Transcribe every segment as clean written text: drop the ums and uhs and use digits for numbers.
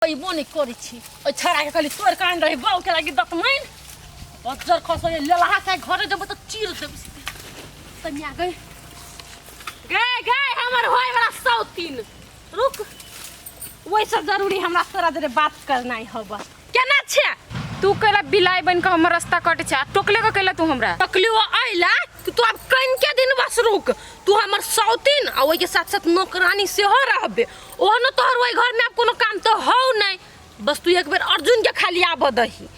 अइबो नहीं करी छी ओ छड़ा के कहली तोर कान रही बाऊ के लागी दतमैन अजर खसो ये लेलहा के घरे जब तो चीर देब तमिया गए हमर होय वाला सौतीन रुक वैसा जरूरी हमरा तोरा जरे बात करना ही होबा केना छे तू केला बिलाई बन के हमर रास्ता कट छा टोकले का केला तू हमरा तकलियो आइला कि तू अब कन के दिन बस रुक तू हमर सौतीन आ ओइ के साथ साथ नौकरानी से हो रहबे ओ न तोहर ओइ घर में अब कोनो काम तो हो नहीं बस तू एक बेर अर्जुन के खाली आब दही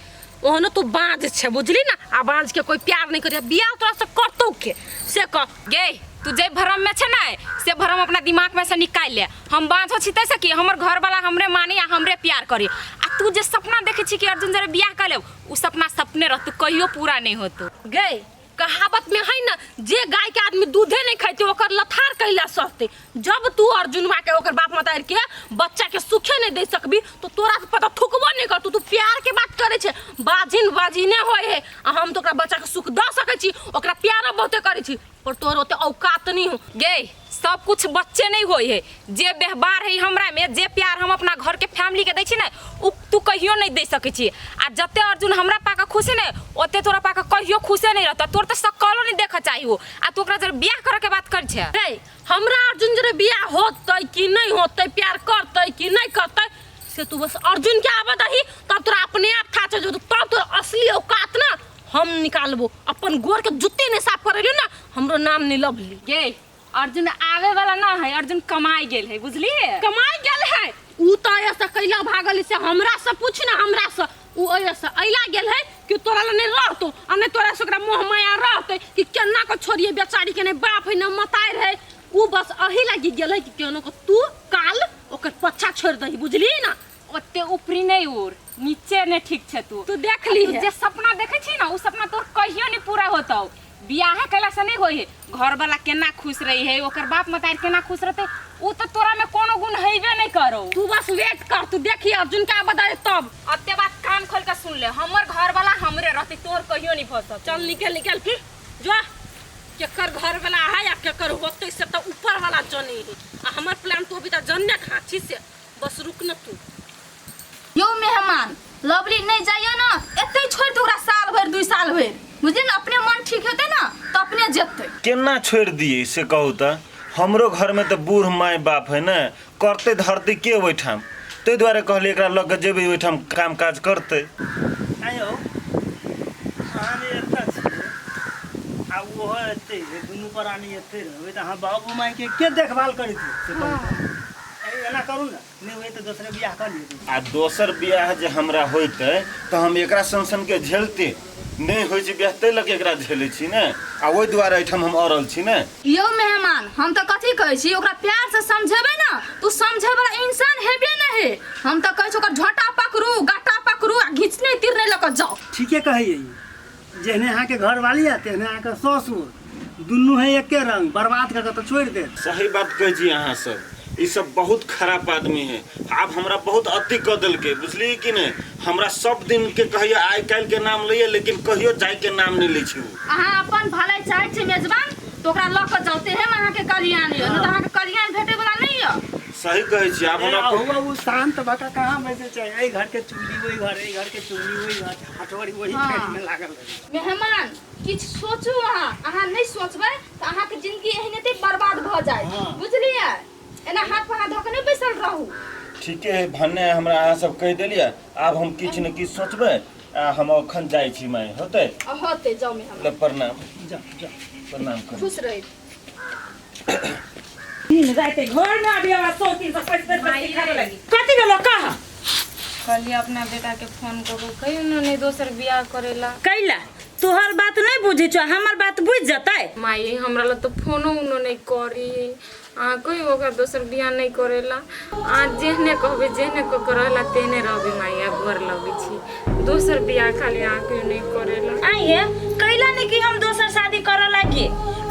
ओहन तू बांझ छे बुझली ना आ बांझ के कोई प्यार नहीं करिया बियाह तोरा से करतो के से कह गे तू जे भरम में छे ना से भरम अपना दिमाग में से निकाल ले हम बांझो छी तैसे कि हमर घर वाला हमरे मानी या हमरे प्यार करी आ तू जे सपना देखे छी कि अर्जुन जरे बियाह कर ले उ सपना सपने रहत कहियो पूरा नहीं होतो गे कहावत में है ना जे गाय के आदमी दूधे नहीं खाते ओकर लथार कहला सहते जब तू अर्जुनवा के ओकर बाप मातार के बच्चा के सुखे नहीं दे सकबी तो तोरा से पता थुकबो नहीं कर तू प्यार के बात करे छे बाजिन बाजिने होय है आ हम तो ओकरा बच्चा के सुख द सके छी ओकरा प्यार बहुते करे छी पर तोर ओते औकात नहीं हो गे सब कुछ बच्चे नहीं होय है जे व्यवहार है हमरा में जे प्यार हम अपना घर के फैमिली के दै छी ना उ तू कहियो नहीं दे सके छी आ जते अर्जुन हमरा पाका खुशी नहीं ओते तोरा पाका कहियो खुशी नहीं रहता तोर त सकलो नहीं देख चाहिए आ तू ओकरा जरे बियाह करे के बात कर छे रे हमरा अर्जुन जरे बियाह होतै कि नहीं होतै प्यार करतै कि नहीं करतै से तू बस अर्जुन के आबे दही तब तोरा अपने आप था जो तब तोर असली औकात ना हम निकालबो अपन गोर के जुत्ती नहीं साफ करलियो ना हमरो नाम नहीं लभली गे अर्जुन आवे वाला ना है अर्जुन कमाई गेल है बुझली कमाई गेल है उ त ऐसा कैला भागल से हमरा से पूछ ना हमरा से उ ऐसा ऐला गेल है कि तोरा ले नहीं रहतो आ नहीं तोरा से ओकरा मोह माया रहते कि केना को छोड़िए बेचारी के नहीं बाप है ना मतार है उ बस अही लागी गेल है कि केनो को तू काल ओकर पछा छोड़ दही बुझली ना ओते ऊपरी नहीं उर नीचे ने ठीक छे तू देख ली जे सपना देखे छी ना उ सपना तोर कहियो नहीं पूरा होतो बियाह कैला से नहीं होई है घर वाला केना खुश रही है ओकर बाप मतार केना खुश रहते उ तो तोरा में कोनो गुण हेबे नहीं करो तू बस वेट कर तू देखी अर्जुन का बताए तब अत्ते बात कान खोल के सुन ले हमर घर वाला हमरे रहते तोर कहियो नहीं फसत चल निकल फिर जो केकर घर वाला है या केकर होते से तो ऊपर वाला जाने है आ हमर प्लान तो अभी तक जानने खाची से बस रुक न तू यो मेहमान लवली नहीं जाइयो ना एते छोड़ दूरा साल भर 2 साल भर बुझे ना अपने मन ठीक होते ना तो अपने जते केना छोड़ दिए से कहू त हमरो घर में तो बूढ़ माय बाप है ना करते धरते के ओइठाम ते द्वारे कहले एकरा लग जेबे ओइठाम काम काज करते आयो आने एता छी आ वो एते दुनु परानी एते रहबे त हम बाबू माय के देखभाल करी से कहू एना करू ना नहीं होए तो दूसरे बियाह कर लिए आ दोसर बियाह जे हमरा होइते तो हम एकरा संसन के झेलते नहीं होय छै बियाह ते लग एकरा झेले छी ने आ ओइ द्वारे एठाम हम औरल छी ने यो मेहमान हम तो कथी कहै छी ओकरा प्यार से समझेबे ना तू समझे वाला इंसान हेबे ना है हम तो कहै छी ओकर झोटा पकड़ू गाटा पकड़ू आ घिचने तीरने लक जाओ ठीके कहिए जेहने यहाँ के घर वाली आते हैं यहाँ के ससुर दुनू है एके रंग बर्बाद करके तो छोड़ दे सही बात कहै छी अहाँ सब ई सब बहुत खराब आदमी है आप हमरा बहुत अति क दिल के बुझली कि नहीं हमरा सब दिन के कहियो आइ काल के नाम लइए लेकिन कहियो जाय के नाम नहीं लै छी अहाँ अपन भलाई चाहै छी मेजबान तो ओकरा ल के जाते हम अहाँ के कल्याण यो न त अहाँ के कल्याण भेटे वाला नहीं यो सही कहै छी आप हमरा हुआ वो शांत बका कहां बैठे चाहिए ए घर के चुगली वही घर ए घर के चुगली वही घर हटवारी वही पेट में लागल रहे मेहमान किछ सोचू अहाँ नहीं सोचबै त अहाँ के जिंदगी एहनेते बर्बाद भ जाय बुझलियै एना हाथ पर हाथ धो के नहीं बैसल रहू ठीक है भन्ने हमरा अहाँ सब कह देलिए अब हम किछ न किछ सोचबै हम अखन जाय छी मैं होते जाओ में हम प्रणाम जा प्रणाम कर खुश रही तीन जाते घर में अभी आवाज सो तीन से पैसे खाने लगी कथी गेलो कहा कहली अपना बेटा के फोन करू कहियो ना नहीं दोसर बियाह करेला कैला तोहर बात नहीं बुझे छ हमर बात बुझ जतै माई हमरा ला तो फोनो उनो नहीं करी आ कोई ओकर दोसर बियाह नहीं करेला आ जेहने कहबे जेहने को करला तेने रहबे माई आ घर लगे छी दोसर बियाह खाली आ के नहीं करेला आइए कैला नहीं कि हम दोसर शादी करे लागी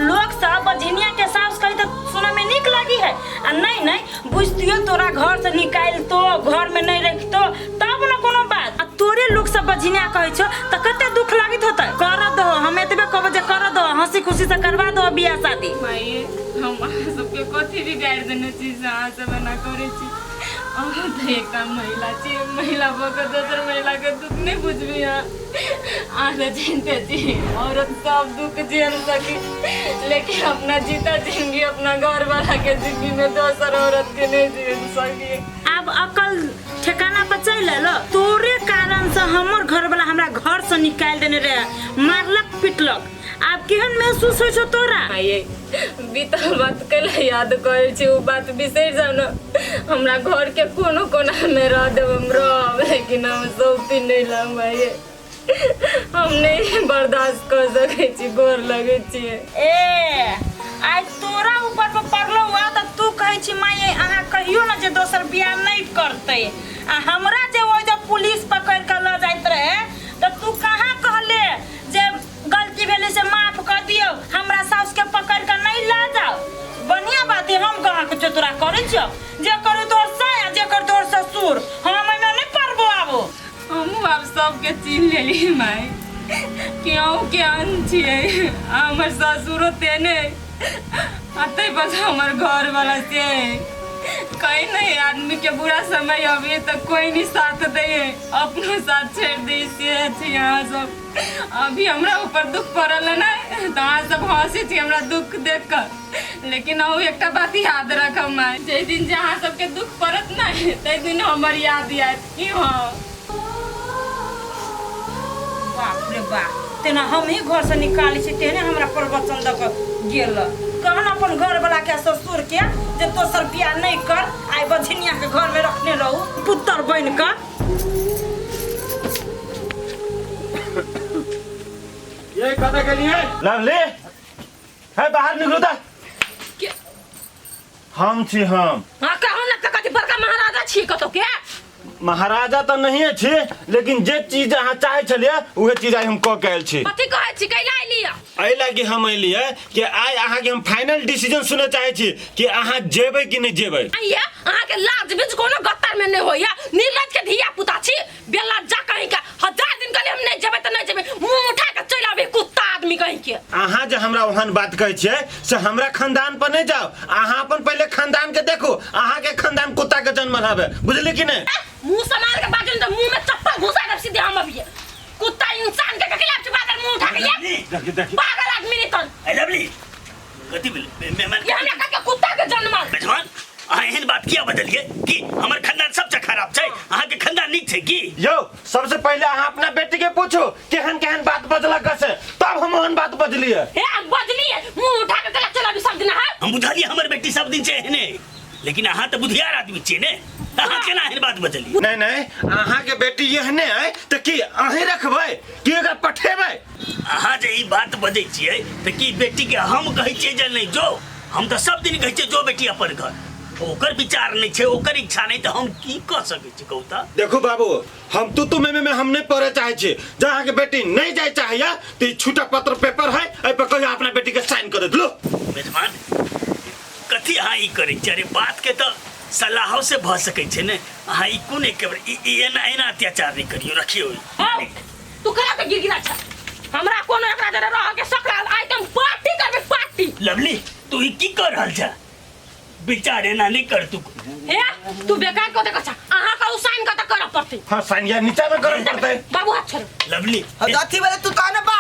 लोग सब बझनिया के सास कही तो सुने में निक लगी है आ नहीं बुझतियो तोरा घर से निकाल तो घर में नहीं रखतो तब न कोनो बात आ तोरे लोग सब बझनिया कहे छ त कते दुख लागित होता कर दो हम एतबे कहबे जे कर दो हंसी खुशी से करवा दो बियाह शादी माई हम सबके कथी बिगाड़ देने छी से आ सब ना करे छी एक महिला छी महिला बकर दोसर महिला के दुख नहीं बुझबी आधा चिंते थी औरत सब दुख झेल सकी लेकिन अपना जीता जिंदगी अपना घर वाला के जिंदगी में दोसर औरत के नहीं झेल सकी। अब अकल ठिकाना पर चल लो तोरे कारण से हमर घर वाला हमरा घर से निकाल देने रहे मारलक पिटलक अब केहन महसूस हो तोरा? ये बीतल बात कल याद करे छी, उ बात बिसर जाओ ना। हमरा घर के कोनो कोना में रह देब हम रह, लेकिन हम सब दिन नहीं लाम ये हम नहीं बर्दाश्त कर सके छी, गोर लगे छी। ए आज तोरा ऊपर पर पड़लो हुआ त तू कहे छी माये अहाँ कहियो ना जे दोसर बियाह नहीं करते आ हमरा जे ओइ जब पुलिस पकड़ के ल जाइत रहे त तू कहां कहले जे गलती भेले से माफ कर दियो हमरा सास के पकड़ के नहीं ला जाओ। बढ़िया बात है हम कहां के तोरा करे छ जे करे तोर साया जे करे तोर ससुर हम में नहीं परबो आबो हम आप सबके चिन्ह लेली माय क्यों के अन छिए हमर ससुरो तेने अतै बस हमर घर वाला से कहीं नहीं आदमी के बुरा समय अभी तक कोई नहीं साथ दे अपनो साथ छेड़ दी से यहाँ सब अभी हमरा ऊपर दुख पड़ल है ना तो अहाँ सब हंसी थी हमरा दुख देख कर, लेकिन वो एक बात याद रख माय जे दिन जहाँ सबके दुख पड़त ना ते दिन हमर याद आयत कि हाँ बाप रे बाप तेना हम ही घर से निकाली छी तेने हमरा प्रवचन द के गेल कहन अपन घर वाला के ससुर के जे दोसर बियाह नहीं कर आई बझनिया के घर में रखने रहू पुत्र बन के। ये कथा के लिए लवली है बाहर निकलो ता हम छी हम हां कहू ना त कथि बड़का महाराजा छी कतो के महाराजा तो नहीं छे लेकिन जे चीज अहाँ चाहे छलिए उहे चीज आई हम क कैल छी। कथि कहै छी कैला लिया एहि लागी हम एलिए कि आइ अहाँ के हम फाइनल डिसीजन सुने चाहे छी कि अहाँ जेबै कि नहीं जेबै। आइए अहाँ के लाज बीच कोनो गत्तर में नहीं होया निर्लज के धिया पुता छी बेला जा कहीं का 1000 दिन कहले हम नहीं जेबै त नहीं जेबै मुंह उठा के चल आबे कुत्ता आदमी कहीं के। अहाँ जे हमरा ओहन बात कहै छियै से हमरा खानदान पर नहीं जाओ अहाँ अपन पहले खानदान के देखो अहाँ के खानदान कुत्ता के जन्म हवे बुझली कि नहीं। मुंह संभाल के बाजन त मुंह में चप्पल घुसा दे सीधे हम अभी कुत्ता इंसान के खिलाफ बात मुंह उठा के ये पागल आदमी नहीं तन ए लवली कथि मेहमान ये हमरा का कुत्ता के जन्म मेहमान अहाँ एहन बात किया बदलिए कि हमर खानदान सबसे खराब छै अहाँ के खानदान नीक छै की? यो सबसे पहले अहाँ अपना बेटी के पूछो केहन केहन बात बजलक से तब हम ओहन बात बजलिए। हे बजलिए मुंह उठा के चला भी सब दिन है हम बुझलिए हमर बेटी सब दिन छै एहने लेकिन अहाँ तो बुधियार आदमी छियै ने अहाँ केना एहन बात बजलिए? नहीं नहीं अहाँ के बेटी एहने है तो की अहीं रखबै कि अगर पठेबै? अहाँ जे ई बात बजै छियै त की बेटी के हम कहै छियै जे नहीं जो हम तो सब दिन कहै छियै जो बेटी अपन घर ओकर विचार नहीं छै ओकर इच्छा नहीं तो हम की क सकै छी कहू त? देखो बाबू हम तू में हम नहीं पढ़े चाहे छी जहाँ के बेटी नहीं जाए चाहिए तो छूटा पत्र पेपर है ए पर कहियो अपना बेटी के साइन कर दो। मेहमान कथी अहाँ ई करै छियै अरे बात के तो सलाह से भ सकै छै ने अहाँ ई कोन एक एना एना अत्याचार नहीं करियो रखियो। तू करा के गिरगिरा छ हमरा कोनो एकरा जरे रह के सकरा आइटम पार्टी करबे पार्टी। लवली तू ई की कर रहल छ विचार एना नहीं कर तू हे तू बेकार को देखा छ अहाँ का साइन का त कर पड़ते। हां साइन या नीचे में करम पड़ते बाबू हाथ छोड़ लवली तथी बेले तू कहने बा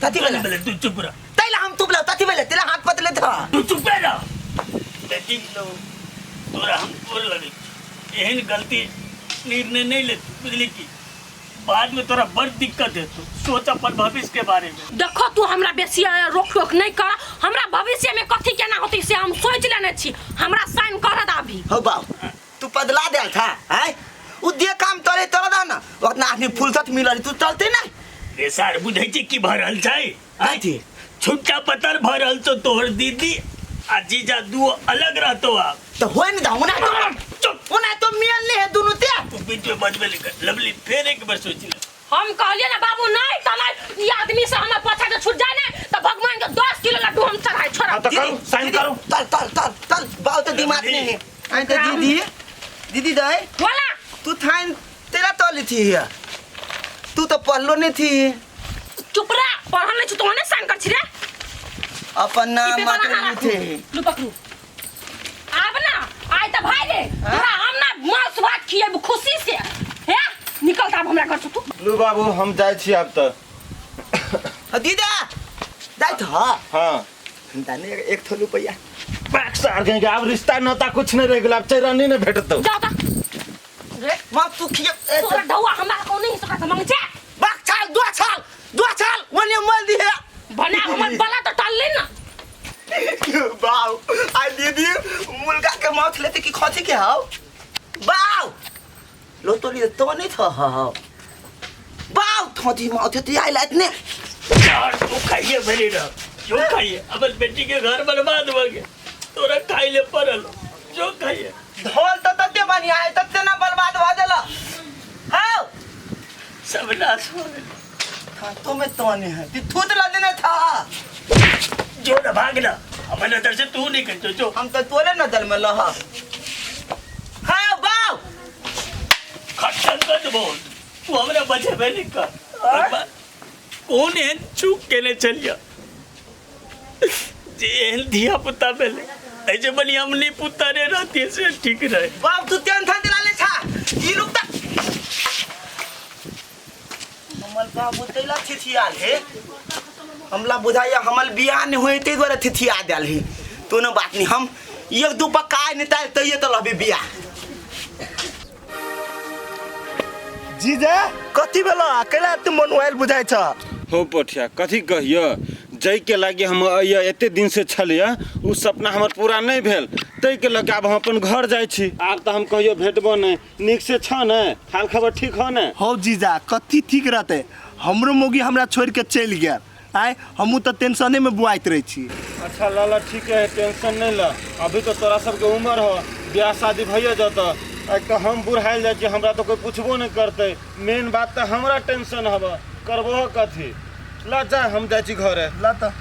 तथी बेले तू चुप रह तैला हम तुबला तथी बेले तेरा हाथ पतले था तू चुप रह बेटी लो तोरा हम तोर लगे एहन गलती निर्णय नहीं ले बुझली की बाद में तोरा बड़ दिक्कत है तू सोच अपन भविष्य के बारे में। देखो तू हमरा बेसी रोक टोक नहीं कर हमरा भविष्य में कथी केना होती से हम सोच लेने छी हमरा साइन कर द अभी। हो बाबू तू बदला देल था हैं उ दे काम तोरे तोरा दा ना उतना आदमी फुर्सत मिलल तू चलते ना रे सर बुझै छी की भरल छै आई थी छुट्टा पतर भरल तो तोहर दीदी आ जीजा दू अलग रहतो आ तो होय न दाऊ ना चुप उना तो मिल नहीं है दोनों ते तू बीच में बजबे नहीं लवली फिर एक बार सोच ले हम कहलिए ना बाबू नहीं तमार ई आदमी से हम पछा के छूट जाए ना तो भगवान के 10 किलो लड्डू हम चढ़ाए छोड़ा। तो करो साइन करो चल चल चल चल बात तो दिमाग नहीं है आई तो दीदी दीदी दाई बोला तू थाइन तेरा तोली थी तू तो पढ़लो नहीं थी चुप रह पढ़ल नहीं तू ने साइन कर छी रे अपन नाम मात्र नहीं थे लू पकड़ू आब ना आइ त भाई रे तोरा हम ना मांस भात खिएब खुशी से हे निकल आब हमरा घर से तू लू बाबू हम जाइ छी आब तऽ दीदा जाए तो हाँ दाने एक थोलू रुपया पैक सार गए आब रिश्ता नाता कुछ नहीं रह गेल आब चैरानी नहीं भेटतौ जा ता रे मां तू खिया तोरा ढौआ हमरा को नहीं सका मांग छे बाक छाल दो छाल वने मल दी है बना हमर बला तो टाल ले ना बाऊ आई दीदी मुर्गा के मांस लेते कि खसी के हाउ बाऊ लो तो लिए तो नहीं था हाउ बाऊ थोड़ी मांस ते आई लाइट ने यार तू खाइए मेरी ना जो खाइए अब बेटी के घर बर्बाद हो गए तोरा खाई ले पड़ल जो खाइए ढोल तो तते बनी आए तते ना बर्बाद हो देला हाउ सब नाश हो गए हाँ तो मैं तो नहीं है तू थूत ला देना था जो ना भागना हमारे नजर से तू नहीं करतो जो हम तो तोरे नजर में लहा हाँ बाऊ खट्टन कर बोल तू हमरा बचे में नहीं कर कौन है चूक के ने चलिया जे एहन धिया पुता बेले ऐसे बनी हमनी पुता रे रहती से ठीक रहे बाप तू टेंशन दिला ले छा ई रुक ता हमल बाबू तेला थिथियाल है हमला बुझाया हमल बियाह नहीं हुए ते द्वारा थिथिया देल है तो न बात नहीं हम एक दू पकाए नहीं ताल तो ये तो लबे बियाह जीजा कथी भेलो अकेला तुम मोबाइल बुझाइ छ हो पोठिया कथी कहियो जै के लागे हम एते दिन से छलिया उ सपना हमर पूरा नहीं भेल तै के लगे आब हम अपन घर जाइ छी आब तऽ हम कहियो भेटबो नहीं नीक से छ ने हाल खबर ठीक हो ने हो जीजा कथी ठीक रहते हमरो मोगी हमरा छोड़ के चल गया आय हमू तो टेंशने में बुआइत रही छी अच्छा लाला ठीक है टेंशन नहीं ला अभी तो तोरा सबके उम्र हो ब्याह शादी भइए जाता एक तो हम बुढ़ाइल जाइ छी हमरा तो कोई पूछबो नहीं करते मेन बात तो हमरा टेंशन हबा करबो कथी ला जा हम जाइ छी घरे ला त